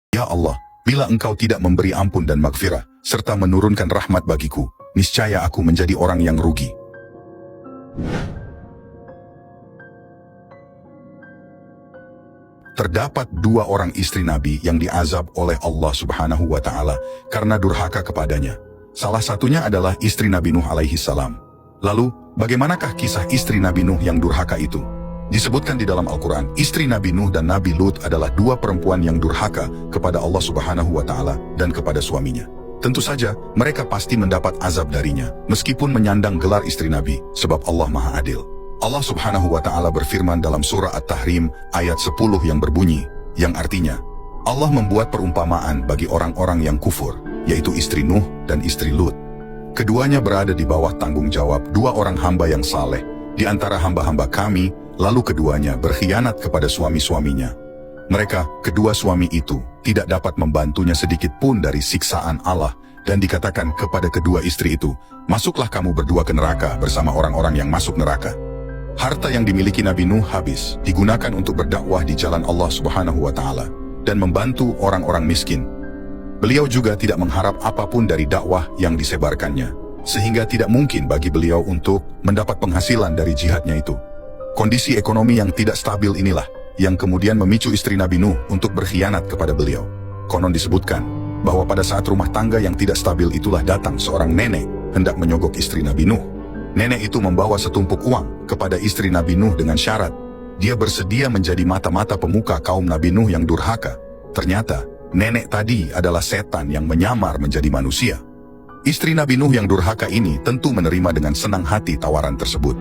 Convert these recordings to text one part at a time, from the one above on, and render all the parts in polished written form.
Ya Allah, bila Engkau tidak memberi ampun dan maghfirah, serta menurunkan rahmat bagiku, niscaya aku menjadi orang yang rugi. Terdapat dua orang istri Nabi yang diazab oleh Allah Subhanahu wa Ta'ala karena durhaka kepadanya. Salah satunya adalah istri Nabi Nuh alaihi salam. Lalu, bagaimanakah kisah istri Nabi Nuh yang durhaka itu? Disebutkan di dalam Al-Quran, istri Nabi Nuh dan Nabi Lut adalah dua perempuan yang durhaka kepada Allah Subhanahu wa Ta'ala dan kepada suaminya. Tentu saja, mereka pasti mendapat azab darinya, meskipun menyandang gelar istri Nabi, sebab Allah Maha Adil. Allah Subhanahu wa Ta'ala berfirman dalam surah At-Tahrim ayat 10 yang berbunyi, yang artinya, Allah membuat perumpamaan bagi orang-orang yang kufur, yaitu istri Nuh dan istri Lut. Keduanya berada di bawah tanggung jawab dua orang hamba yang saleh, di antara hamba-hamba kami, lalu keduanya berkhianat kepada suami-suaminya. Mereka, kedua suami itu, tidak dapat membantunya sedikit pun dari siksaan Allah, dan dikatakan kepada kedua istri itu, masuklah kamu berdua ke neraka bersama orang-orang yang masuk neraka. Harta yang dimiliki Nabi Nuh habis, digunakan untuk berdakwah di jalan Allah Subhanahu wa Ta'ala, dan membantu orang-orang miskin. Beliau juga tidak mengharap apapun dari dakwah yang disebarkannya, sehingga tidak mungkin bagi beliau untuk mendapat penghasilan dari jihadnya itu. Kondisi ekonomi yang tidak stabil inilah, yang kemudian memicu istri Nabi Nuh untuk berkhianat kepada beliau. Konon disebutkan, bahwa pada saat rumah tangga yang tidak stabil itulah datang seorang nenek, hendak menyogok istri Nabi Nuh. Nenek itu membawa setumpuk uang kepada istri Nabi Nuh dengan syarat, dia bersedia menjadi mata-mata pemuka kaum Nabi Nuh yang durhaka. Ternyata, nenek tadi adalah setan yang menyamar menjadi manusia. Istri Nabi Nuh yang durhaka ini tentu menerima dengan senang hati tawaran tersebut.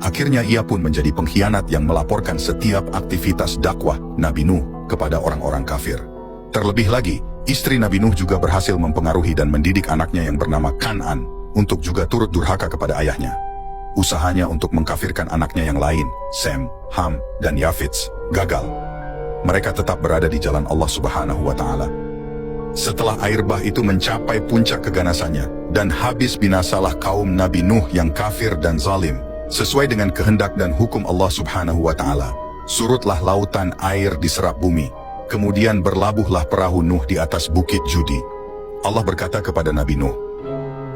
Akhirnya ia pun menjadi pengkhianat yang melaporkan setiap aktivitas dakwah Nabi Nuh kepada orang-orang kafir. Terlebih lagi, istri Nabi Nuh juga berhasil mempengaruhi dan mendidik anaknya yang bernama Kan'an untuk juga turut durhaka kepada ayahnya. Usahanya untuk mengkafirkan anaknya yang lain, Sem, Ham, dan Yafits, gagal. Mereka tetap berada di jalan Allah Subhanahu wa Ta'ala. Setelah air bah itu mencapai puncak keganasannya, dan habis binasalah kaum Nabi Nuh yang kafir dan zalim, sesuai dengan kehendak dan hukum Allah Subhanahu wa Ta'ala, surutlah lautan air diserap bumi, kemudian berlabuhlah perahu Nuh di atas bukit Judi. Allah berkata kepada Nabi Nuh,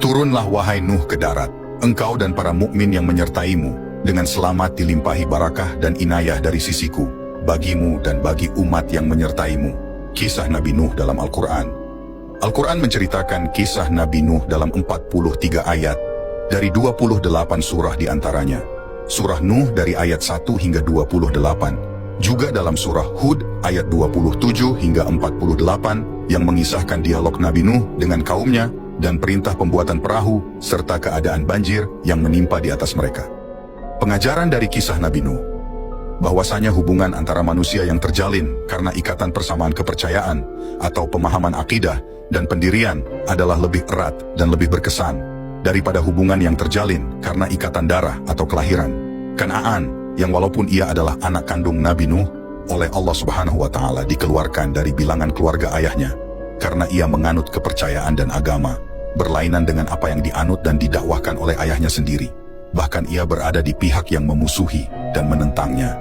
turunlah wahai Nuh ke darat, engkau dan para mukmin yang menyertaimu, dengan selamat dilimpahi barakah dan inayah dari sisiku, bagimu dan bagi umat yang menyertaimu. Kisah Nabi Nuh dalam Al-Quran. Al-Quran menceritakan kisah Nabi Nuh dalam 43 ayat, dari 28 surah diantaranya. Surah Nuh dari ayat 1 hingga 28, juga dalam surah Hud ayat 27 hingga 48, yang mengisahkan dialog Nabi Nuh dengan kaumnya, dan perintah pembuatan perahu, serta keadaan banjir yang menimpa di atas mereka. Pengajaran dari kisah Nabi Nuh, bahwasanya hubungan antara manusia yang terjalin karena ikatan persamaan kepercayaan, atau pemahaman akidah, dan pendirian adalah lebih erat dan lebih berkesan, daripada hubungan yang terjalin karena ikatan darah atau kelahiran. Kan'an, yang walaupun ia adalah anak kandung Nabi Nuh, oleh Allah Subhanahu wa Ta'ala dikeluarkan dari bilangan keluarga ayahnya, karena ia menganut kepercayaan dan agama berlainan dengan apa yang dianut dan didakwahkan oleh ayahnya sendiri. Bahkan ia berada di pihak yang memusuhi dan menentangnya.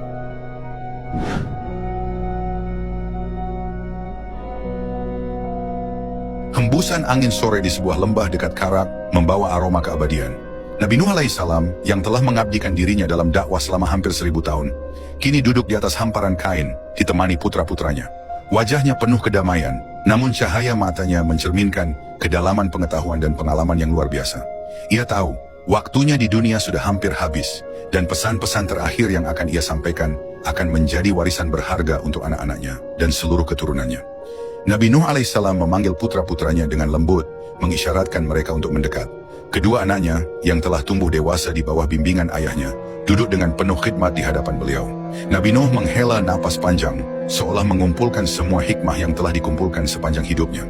Hembusan angin sore di sebuah lembah dekat Karak membawa aroma keabadian. Nabi Nuh alaihissalam yang telah mengabdikan dirinya dalam dakwah selama hampir 1000 tahun, kini duduk di atas hamparan kain, ditemani putra-putranya. Wajahnya penuh kedamaian, namun cahaya matanya mencerminkan kedalaman pengetahuan dan pengalaman yang luar biasa. Ia tahu, waktunya di dunia sudah hampir habis, dan pesan-pesan terakhir yang akan ia sampaikan akan menjadi warisan berharga untuk anak-anaknya dan seluruh keturunannya. Nabi Nuh alaihissalam memanggil putra-putranya dengan lembut, mengisyaratkan mereka untuk mendekat. Kedua anaknya, yang telah tumbuh dewasa di bawah bimbingan ayahnya, duduk dengan penuh khidmat di hadapan beliau. Nabi Nuh menghela napas panjang, seolah mengumpulkan semua hikmah yang telah dikumpulkan sepanjang hidupnya.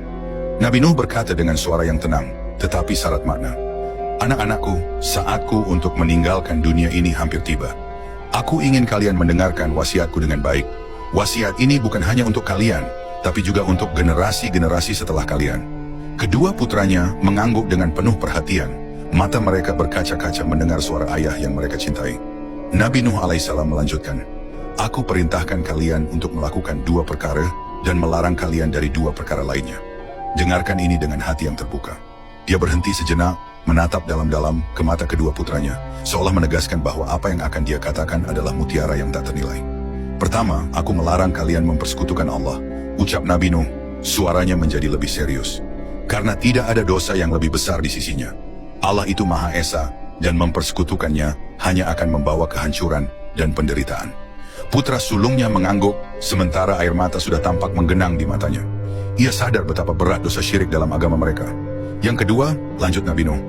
Nabi Nuh berkata dengan suara yang tenang, tetapi syarat makna, anak-anakku, saatku untuk meninggalkan dunia ini hampir tiba. Aku ingin kalian mendengarkan wasiatku dengan baik. Wasiat ini bukan hanya untuk kalian, tapi juga untuk generasi-generasi setelah kalian. Kedua putranya mengangguk dengan penuh perhatian. Mata mereka berkaca-kaca mendengar suara ayah yang mereka cintai. Nabi Nuh alaihissalam melanjutkan, aku perintahkan kalian untuk melakukan 2 perkara, dan melarang kalian dari dua perkara lainnya. Dengarkan ini dengan hati yang terbuka. Dia berhenti sejenak, menatap dalam-dalam ke mata kedua putranya, seolah menegaskan bahwa apa yang akan dia katakan adalah mutiara yang tak ternilai. Pertama, aku melarang kalian mempersekutukan Allah, ucap Nabi Nuh, suaranya menjadi lebih serius. Karena tidak ada dosa yang lebih besar di sisinya. Allah itu Maha Esa, dan mempersekutukannya hanya akan membawa kehancuran dan penderitaan. Putra sulungnya mengangguk, sementara air mata sudah tampak menggenang di matanya. Ia sadar betapa berat dosa syirik dalam agama mereka. Yang kedua, lanjut Nabi Nuh,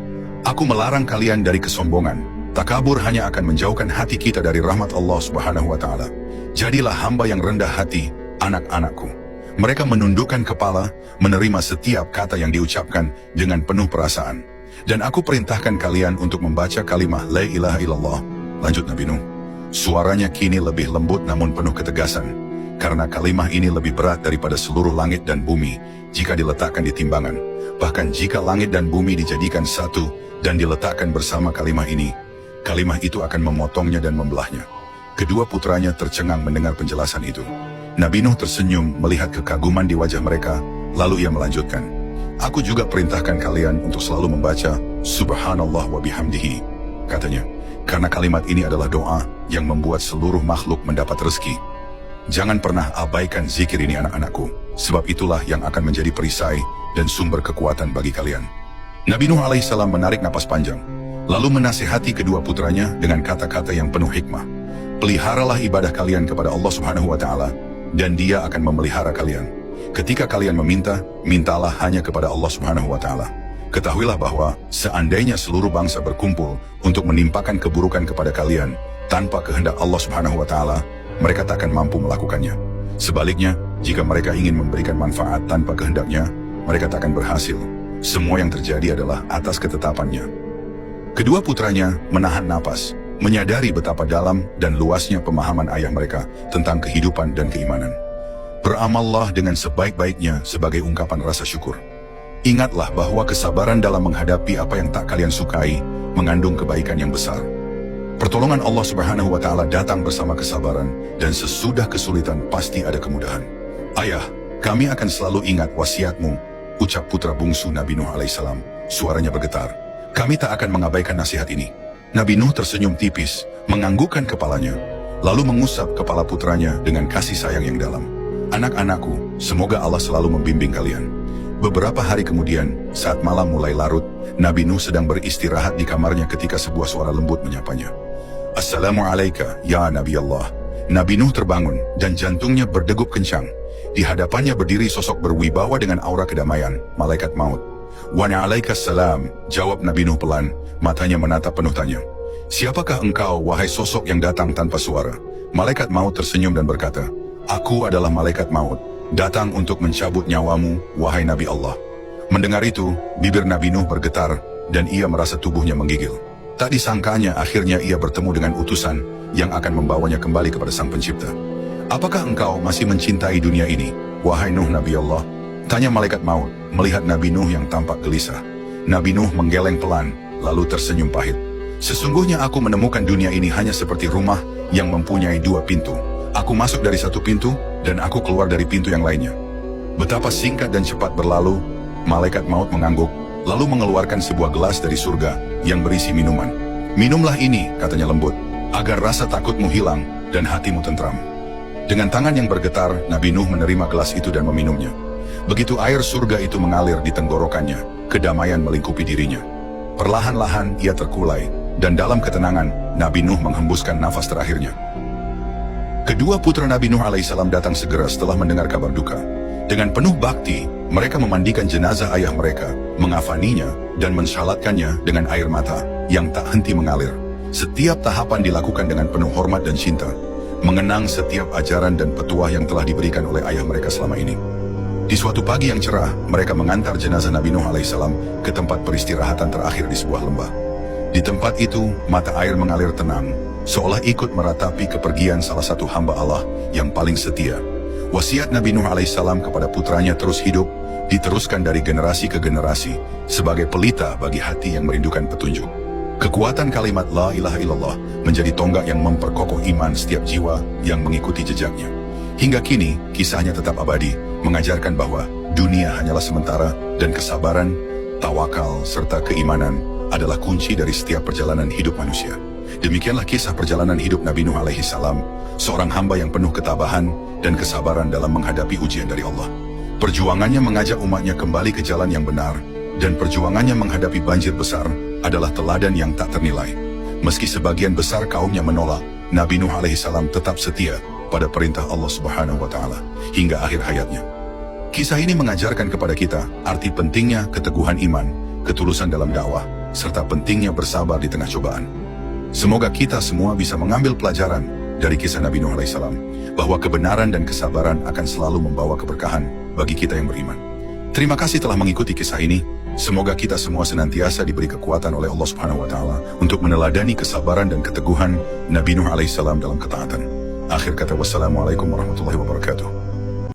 aku melarang kalian dari kesombongan. Takabur hanya akan menjauhkan hati kita dari rahmat Allah Subhanahu wa Ta'ala. Jadilah hamba yang rendah hati, anak-anakku. Mereka menundukkan kepala, menerima setiap kata yang diucapkan dengan penuh perasaan. Dan aku perintahkan kalian untuk membaca kalimah La ilaha illallah. Lanjut Nabi Nuh. Suaranya kini lebih lembut namun penuh ketegasan, karena kalimah ini lebih berat daripada seluruh langit dan bumi jika diletakkan di timbangan. Bahkan jika langit dan bumi dijadikan satu dan diletakkan bersama kalimah ini, kalimah itu akan memotongnya dan membelahnya. Kedua putranya tercengang mendengar penjelasan itu. Nabi Nuh tersenyum melihat kekaguman di wajah mereka, lalu ia melanjutkan, aku juga perintahkan kalian untuk selalu membaca Subhanallah wa bihamdihi, katanya. Karena kalimat ini adalah doa yang membuat seluruh makhluk mendapat rezeki. Jangan pernah abaikan zikir ini anak-anakku, sebab itulah yang akan menjadi perisai dan sumber kekuatan bagi kalian. Nabi Nuh alaihissalam menarik napas panjang, lalu menasihati kedua putranya dengan kata-kata yang penuh hikmah. Peliharalah ibadah kalian kepada Allah Subhanahu wa Ta'ala, dan Dia akan memelihara kalian. Ketika kalian meminta, mintalah hanya kepada Allah Subhanahu wa Ta'ala. Ketahuilah bahwa seandainya seluruh bangsa berkumpul untuk menimpakan keburukan kepada kalian tanpa kehendak Allah Subhanahu wa Ta'ala, mereka tak akan mampu melakukannya. Sebaliknya, jika mereka ingin memberikan manfaat tanpa kehendaknya, mereka tak akan berhasil. Semua yang terjadi adalah atas ketetapannya. Kedua putranya menahan napas, menyadari betapa dalam dan luasnya pemahaman ayah mereka tentang kehidupan dan keimanan. Beramallah dengan sebaik-baiknya sebagai ungkapan rasa syukur. Ingatlah bahwa kesabaran dalam menghadapi apa yang tak kalian sukai mengandung kebaikan yang besar. Pertolongan Allah Subhanahu wa Ta'ala datang bersama kesabaran, dan sesudah kesulitan pasti ada kemudahan. Ayah, kami akan selalu ingat wasiatmu, ucap putra bungsu Nabi Nuh alaihissalam. Suaranya bergetar. Kami tak akan mengabaikan nasihat ini. Nabi Nuh tersenyum tipis, menganggukkan kepalanya, lalu mengusap kepala putranya dengan kasih sayang yang dalam. Anak-anakku, semoga Allah selalu membimbing kalian. Beberapa hari kemudian, saat malam mulai larut, Nabi Nuh sedang beristirahat di kamarnya ketika sebuah suara lembut menyapanya. Assalamualaikum, ya Nabi Allah. Nabi Nuh terbangun, dan jantungnya berdegup kencang. Di hadapannya berdiri sosok berwibawa dengan aura kedamaian, malaikat maut. Waalaikumsalam, jawab Nabi Nuh pelan, matanya menatap penuh tanya. Siapakah engkau, wahai sosok yang datang tanpa suara? Malaikat maut tersenyum dan berkata, aku adalah malaikat maut, datang untuk mencabut nyawamu, wahai Nabi Allah. Mendengar itu, bibir Nabi Nuh bergetar, dan ia merasa tubuhnya menggigil. Tak disangkanya akhirnya ia bertemu dengan utusan yang akan membawanya kembali kepada Sang Pencipta. Apakah engkau masih mencintai dunia ini, wahai Nuh Nabi Allah? Tanya malaikat maut, melihat Nabi Nuh yang tampak gelisah. Nabi Nuh menggeleng pelan, lalu tersenyum pahit. Sesungguhnya aku menemukan dunia ini hanya seperti rumah yang mempunyai dua pintu. Aku masuk dari satu pintu, dan aku keluar dari pintu yang lainnya. Betapa singkat dan cepat berlalu, malaikat maut mengangguk, lalu mengeluarkan sebuah gelas dari surga yang berisi minuman. Minumlah ini, katanya lembut, agar rasa takutmu hilang dan hatimu tentram. Dengan tangan yang bergetar, Nabi Nuh menerima gelas itu dan meminumnya. Begitu air surga itu mengalir di tenggorokannya, kedamaian melingkupi dirinya. Perlahan-lahan ia terkulai, dan dalam ketenangan, Nabi Nuh menghembuskan nafas terakhirnya. Kedua putra Nabi Nuh alaihissalam datang segera setelah mendengar kabar duka. Dengan penuh bakti, mereka memandikan jenazah ayah mereka, mengafaninya, dan mensalatkannya dengan air mata yang tak henti mengalir. Setiap tahapan dilakukan dengan penuh hormat dan cinta, mengenang setiap ajaran dan petuah yang telah diberikan oleh ayah mereka selama ini. Di suatu pagi yang cerah, mereka mengantar jenazah Nabi Nuh alaihissalam ke tempat peristirahatan terakhir di sebuah lembah. Di tempat itu, mata air mengalir tenang, seolah ikut meratapi kepergian salah satu hamba Allah yang paling setia. Wasiat Nabi Nuh alaihissalam kepada putranya terus hidup, diteruskan dari generasi ke generasi, sebagai pelita bagi hati yang merindukan petunjuk. Kekuatan kalimat La ilaha illallah menjadi tonggak yang memperkokoh iman setiap jiwa yang mengikuti jejaknya. Hingga kini, kisahnya tetap abadi, mengajarkan bahwa dunia hanyalah sementara dan kesabaran, tawakal, serta keimanan adalah kunci dari setiap perjalanan hidup manusia. Demikianlah kisah perjalanan hidup Nabi Nuh alaihi salam, seorang hamba yang penuh ketabahan dan kesabaran dalam menghadapi ujian dari Allah. Perjuangannya mengajak umatnya kembali ke jalan yang benar, dan perjuangannya menghadapi banjir besar adalah teladan yang tak ternilai. Meski sebagian besar kaumnya menolak, Nabi Nuh alaihi salam tetap setia pada perintah Allah Subhanahu wa Ta'ala hingga akhir hayatnya. Kisah ini mengajarkan kepada kita arti pentingnya keteguhan iman, ketulusan dalam dakwah, serta pentingnya bersabar di tengah cobaan. Semoga kita semua bisa mengambil pelajaran dari kisah Nabi Nuh alaihissalam, bahwa kebenaran dan kesabaran akan selalu membawa keberkahan bagi kita yang beriman. Terima kasih telah mengikuti kisah ini. Semoga kita semua senantiasa diberi kekuatan oleh Allah Subhanahu wa Ta'ala untuk meneladani kesabaran dan keteguhan Nabi Nuh alaihissalam dalam ketaatan. Akhir kata, wassalamualaikum warahmatullahi wabarakatuh.